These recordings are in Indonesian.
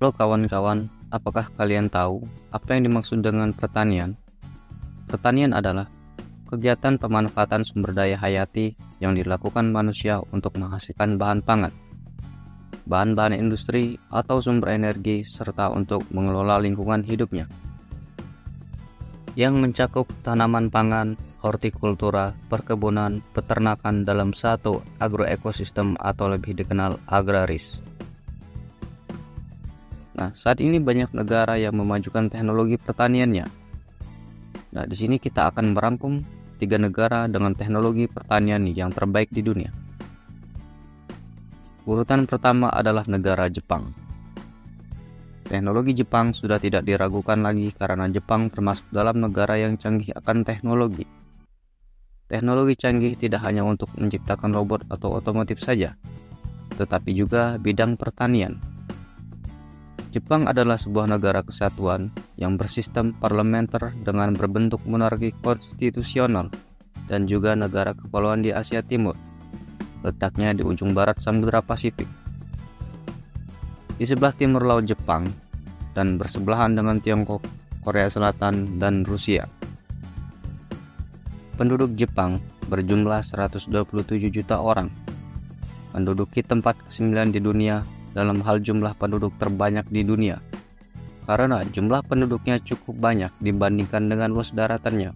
Halo kawan-kawan, apakah kalian tahu apa yang dimaksud dengan pertanian? Pertanian adalah kegiatan pemanfaatan sumber daya hayati yang dilakukan manusia untuk menghasilkan bahan pangan, bahan-bahan industri atau sumber energi, serta untuk mengelola lingkungan hidupnya, yang mencakup tanaman pangan, hortikultura, perkebunan, peternakan dalam satu agroekosistem atau lebih dikenal agraris. Nah, saat ini banyak negara yang memajukan teknologi pertaniannya. Nah, di sini kita akan merangkum 3 negara dengan teknologi pertanian yang terbaik di dunia. Urutan pertama adalah negara Jepang. Teknologi Jepang sudah tidak diragukan lagi karena Jepang termasuk dalam negara yang canggih akan teknologi. Teknologi canggih tidak hanya untuk menciptakan robot atau otomotif saja, tetapi juga bidang pertanian. Jepang adalah sebuah negara kesatuan yang bersistem parlementer dengan berbentuk monarki konstitusional dan juga negara kepulauan di Asia Timur, letaknya di ujung barat Samudra Pasifik. Di sebelah timur laut Jepang dan bersebelahan dengan Tiongkok, Korea Selatan, dan Rusia. Penduduk Jepang berjumlah 127 juta orang, menduduki tempat ke-9 di dunia dalam hal jumlah penduduk terbanyak di dunia, karena jumlah penduduknya cukup banyak dibandingkan dengan luas daratannya.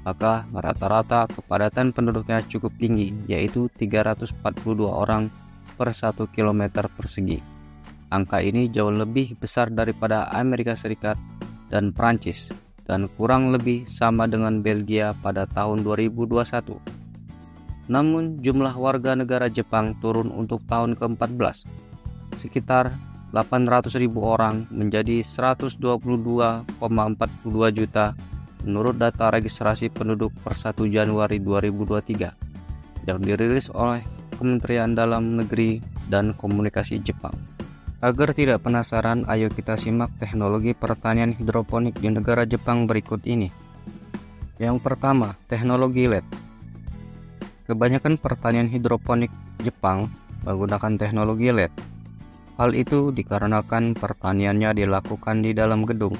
Maka rata-rata kepadatan penduduknya cukup tinggi, yaitu 342 orang per 1 km persegi. Angka ini jauh lebih besar daripada Amerika Serikat dan Prancis, dan kurang lebih sama dengan Belgia pada tahun 2021. Namun jumlah warga negara Jepang turun untuk tahun ke-14, sekitar 800.000 orang menjadi 122,42 juta menurut data registrasi penduduk per 1 Januari 2023 yang dirilis oleh Kementerian Dalam Negeri dan Komunikasi Jepang. Agar tidak penasaran, ayo kita simak teknologi pertanian hidroponik di negara Jepang berikut ini. Yang pertama, teknologi LED. Kebanyakan pertanian hidroponik Jepang menggunakan teknologi LED. Hal itu dikarenakan pertaniannya dilakukan di dalam gedung,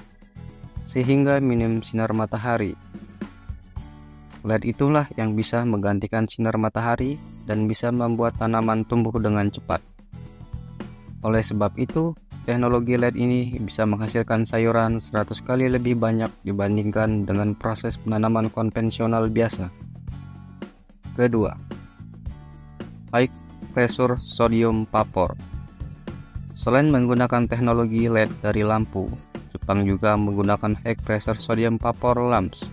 sehingga minim sinar matahari. LED itulah yang bisa menggantikan sinar matahari dan bisa membuat tanaman tumbuh dengan cepat. Oleh sebab itu, teknologi LED ini bisa menghasilkan sayuran 100 kali lebih banyak dibandingkan dengan proses penanaman konvensional biasa. Kedua, high pressure sodium vapor. Selain menggunakan teknologi LED dari lampu, Jepang juga menggunakan high pressure sodium vapor lamps.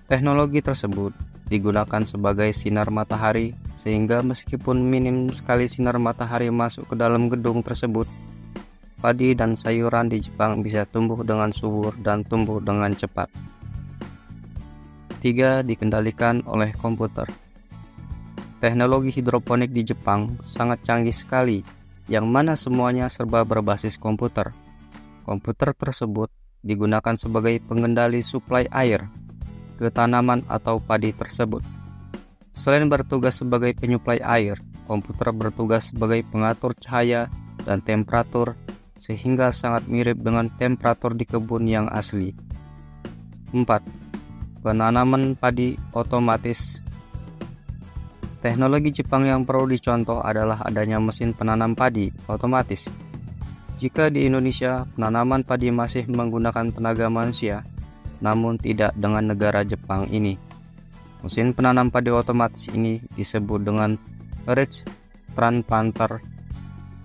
Teknologi tersebut digunakan sebagai sinar matahari, sehingga meskipun minim sekali sinar matahari masuk ke dalam gedung tersebut, padi dan sayuran di Jepang bisa tumbuh dengan subur dan tumbuh dengan cepat. 3. Dikendalikan oleh komputer. Teknologi hidroponik di Jepang sangat canggih sekali, yang mana semuanya serba berbasis komputer. Komputer tersebut digunakan sebagai pengendali suplai air ke tanaman atau padi tersebut. Selain bertugas sebagai penyuplai air, komputer bertugas sebagai pengatur cahaya dan temperatur, sehingga sangat mirip dengan temperatur di kebun yang asli. 4. Penanaman padi otomatis. Teknologi Jepang yang perlu dicontoh adalah adanya mesin penanam padi otomatis. Jika di Indonesia penanaman padi masih menggunakan tenaga manusia, namun tidak dengan negara Jepang ini. Mesin penanam padi otomatis ini disebut dengan Ridge Transplanter.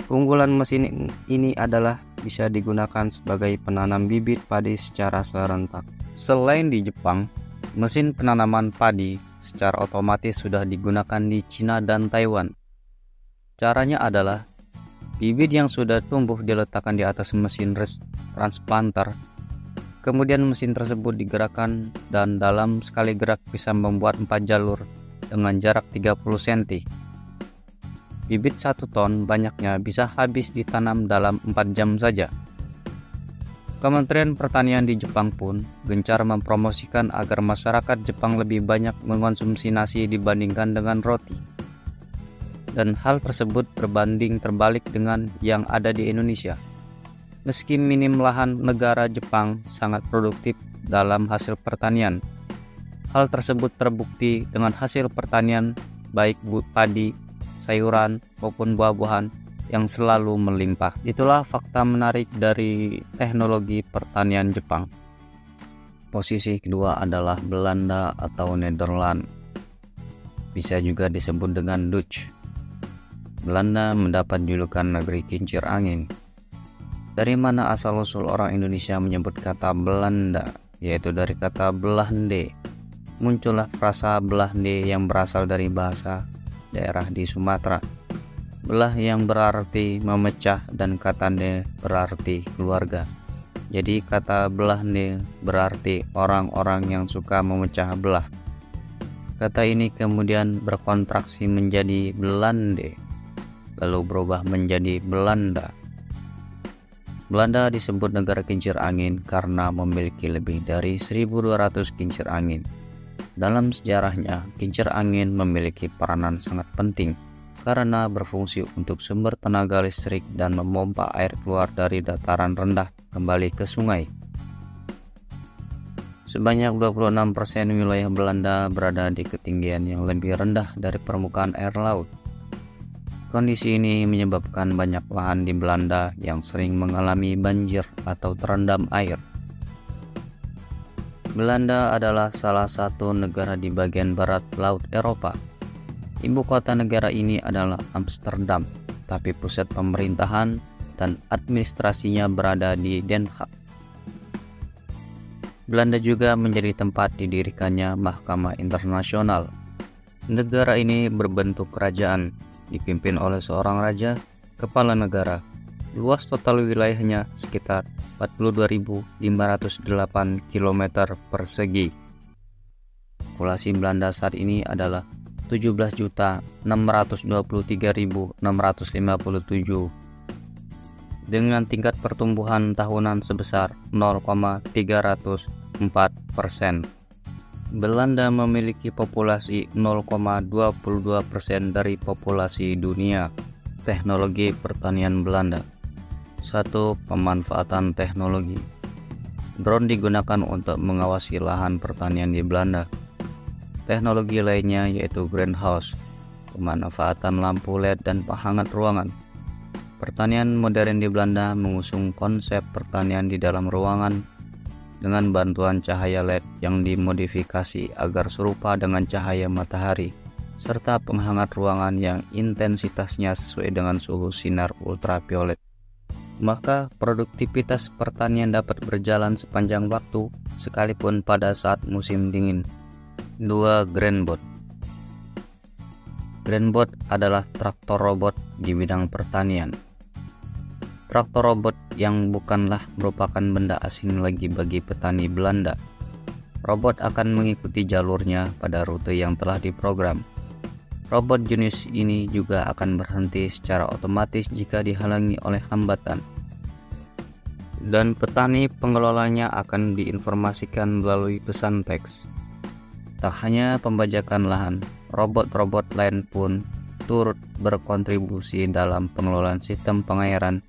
Keunggulan mesin ini adalah bisa digunakan sebagai penanam bibit padi secara serentak. Selain di Jepang, mesin penanaman padi secara otomatis sudah digunakan di Cina dan Taiwan. Caranya adalah bibit yang sudah tumbuh diletakkan di atas mesin transplanter. Kemudian mesin tersebut digerakkan dan dalam sekali gerak bisa membuat 4 jalur dengan jarak 30 cm. Bibit 1 ton banyaknya bisa habis ditanam dalam 4 jam saja. Kementerian Pertanian di Jepang pun gencar mempromosikan agar masyarakat Jepang lebih banyak mengonsumsi nasi dibandingkan dengan roti. Dan hal tersebut berbanding terbalik dengan yang ada di Indonesia. Meski minim lahan, negara Jepang sangat produktif dalam hasil pertanian. Hal tersebut terbukti dengan hasil pertanian baik padi, sayuran, maupun buah-buahan yang selalu melimpah. Itulah fakta menarik dari teknologi pertanian Jepang. Posisi kedua adalah Belanda atau Nederland. Bisa juga disebut dengan Dutch. Belanda mendapat julukan negeri kincir angin. Dari mana asal-usul orang Indonesia menyebut kata Belanda, yaitu dari kata Belande. Muncullah frasa Belande yang berasal dari bahasa daerah di Sumatera. Belah yang berarti memecah dan katande berarti keluarga. Jadi kata Belande berarti orang-orang yang suka memecah belah. Kata ini kemudian berkontraksi menjadi Belande, lalu berubah menjadi Belanda. Belanda disebut negara kincir angin karena memiliki lebih dari 1.200 kincir angin. Dalam sejarahnya, kincir angin memiliki peranan sangat penting karena berfungsi untuk sumber tenaga listrik dan memompa air keluar dari dataran rendah kembali ke sungai. Sebanyak 26% wilayah Belanda berada di ketinggian yang lebih rendah dari permukaan air laut. Kondisi ini menyebabkan banyak lahan di Belanda yang sering mengalami banjir atau terendam air. Belanda adalah salah satu negara di bagian barat Laut Eropa. Ibu kota negara ini adalah Amsterdam, tapi pusat pemerintahan dan administrasinya berada di Den Haag. Belanda juga menjadi tempat didirikannya Mahkamah Internasional. Negara ini berbentuk kerajaan, dipimpin oleh seorang raja, kepala negara. Luas total wilayahnya sekitar 42.508 km persegi. Populasi Belanda saat ini adalah 17.623.657 dengan tingkat pertumbuhan tahunan sebesar 0,304%. Belanda memiliki populasi 0,22% dari populasi dunia. Teknologi pertanian Belanda. 1. Pemanfaatan teknologi. Drone digunakan untuk mengawasi lahan pertanian di Belanda. Teknologi lainnya yaitu greenhouse, pemanfaatan lampu LED dan penghangat ruangan. Pertanian modern di Belanda mengusung konsep pertanian di dalam ruangan dengan bantuan cahaya LED yang dimodifikasi agar serupa dengan cahaya matahari, serta penghangat ruangan yang intensitasnya sesuai dengan suhu sinar ultraviolet. Maka produktivitas pertanian dapat berjalan sepanjang waktu sekalipun pada saat musim dingin. 2. Grainbot. Grainbot adalah traktor robot di bidang pertanian. Traktor robot yang bukanlah merupakan benda asing lagi bagi petani Belanda. Robot akan mengikuti jalurnya pada rute yang telah diprogram. Robot jenis ini juga akan berhenti secara otomatis jika dihalangi oleh hambatan. Dan petani pengelolanya akan diinformasikan melalui pesan teks. Tak hanya pembajakan lahan, robot-robot lain pun turut berkontribusi dalam pengelolaan sistem pengairan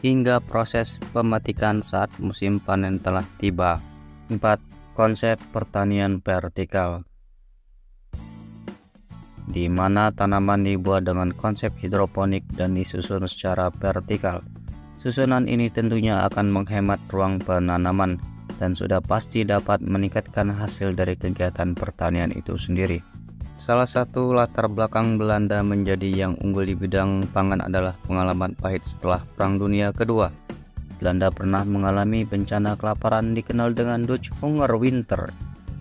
hingga proses pemetikan saat musim panen telah tiba. 4. Konsep pertanian vertikal, di mana tanaman dibuat dengan konsep hidroponik dan disusun secara vertikal. Susunan ini tentunya akan menghemat ruang penanaman dan sudah pasti dapat meningkatkan hasil dari kegiatan pertanian itu sendiri. Salah satu latar belakang Belanda menjadi yang unggul di bidang pangan adalah pengalaman pahit setelah Perang Dunia Kedua. Belanda pernah mengalami bencana kelaparan dikenal dengan Dutch Hunger Winter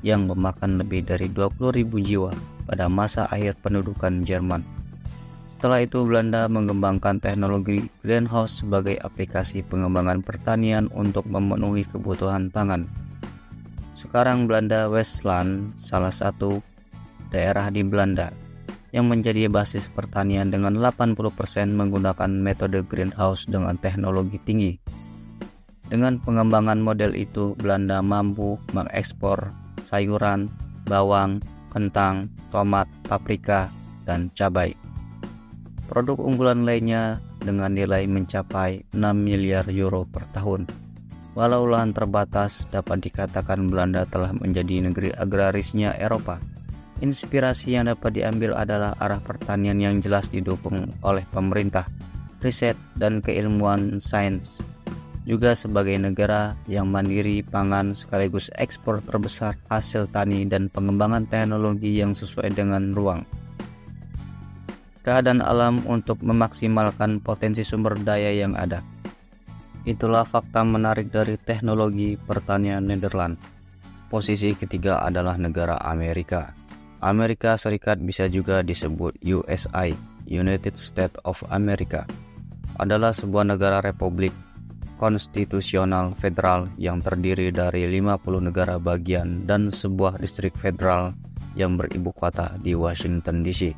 yang memakan lebih dari 20.000 jiwa pada masa akhir pendudukan Jerman. Setelah itu Belanda mengembangkan teknologi greenhouse sebagai aplikasi pengembangan pertanian untuk memenuhi kebutuhan pangan. Sekarang Belanda Westland salah satu daerah di Belanda yang menjadi basis pertanian dengan 80% menggunakan metode greenhouse dengan teknologi tinggi. Dengan pengembangan model itu, Belanda mampu mengekspor sayuran, bawang, kentang, tomat, paprika, dan cabai. Produk unggulan lainnya dengan nilai mencapai 6 miliar euro per tahun. Walau lahan terbatas, dapat dikatakan Belanda telah menjadi negeri agrarisnya Eropa. Inspirasi yang dapat diambil adalah arah pertanian yang jelas didukung oleh pemerintah, riset, dan keilmuan sains. Juga sebagai negara yang mandiri pangan sekaligus ekspor terbesar hasil tani dan pengembangan teknologi yang sesuai dengan ruang. Keadaan alam untuk memaksimalkan potensi sumber daya yang ada. Itulah fakta menarik dari teknologi pertanian Nederland. Posisi ketiga adalah negara Amerika. Amerika Serikat, bisa juga disebut USA, United States of America, adalah sebuah negara republik konstitusional federal yang terdiri dari 50 negara bagian dan sebuah distrik federal yang beribu kota di Washington DC.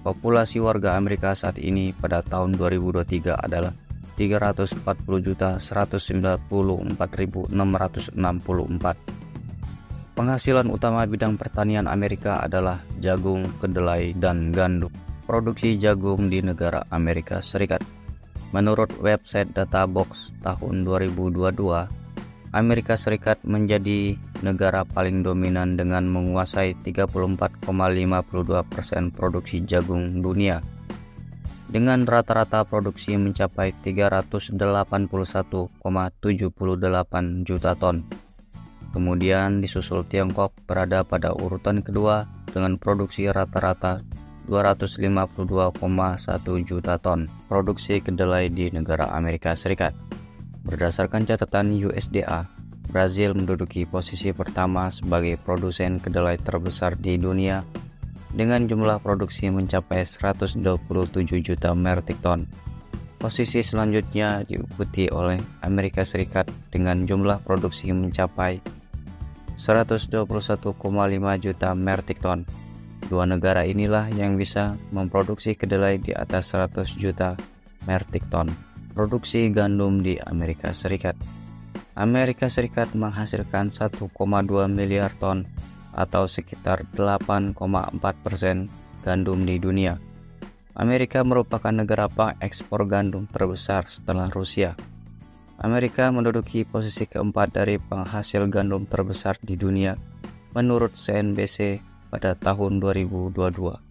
Populasi warga Amerika saat ini pada tahun 2023 adalah 340.194.664. Penghasilan utama bidang pertanian Amerika adalah jagung, kedelai, dan gandum. Produksi jagung di negara Amerika Serikat. Menurut website Databox tahun 2022, Amerika Serikat menjadi negara paling dominan dengan menguasai 34,52% produksi jagung dunia, dengan rata-rata produksi mencapai 381,78 juta ton. Kemudian disusul Tiongkok berada pada urutan kedua dengan produksi rata-rata 252,1 juta ton produksi kedelai di negara Amerika Serikat. Berdasarkan catatan USDA, Brazil menduduki posisi pertama sebagai produsen kedelai terbesar di dunia dengan jumlah produksi mencapai 127 juta metric ton. Posisi selanjutnya diikuti oleh Amerika Serikat dengan jumlah produksi mencapai 121,5 juta metric ton. Dua negara inilah yang bisa memproduksi kedelai di atas 100 juta metric ton. Produksi gandum di Amerika Serikat. Amerika Serikat menghasilkan 1,2 miliar ton atau sekitar 8,4% gandum di dunia. Amerika merupakan negara pengekspor gandum terbesar setelah Rusia. Amerika menduduki posisi keempat dari penghasil gandum terbesar di dunia menurut CNBC pada tahun 2022.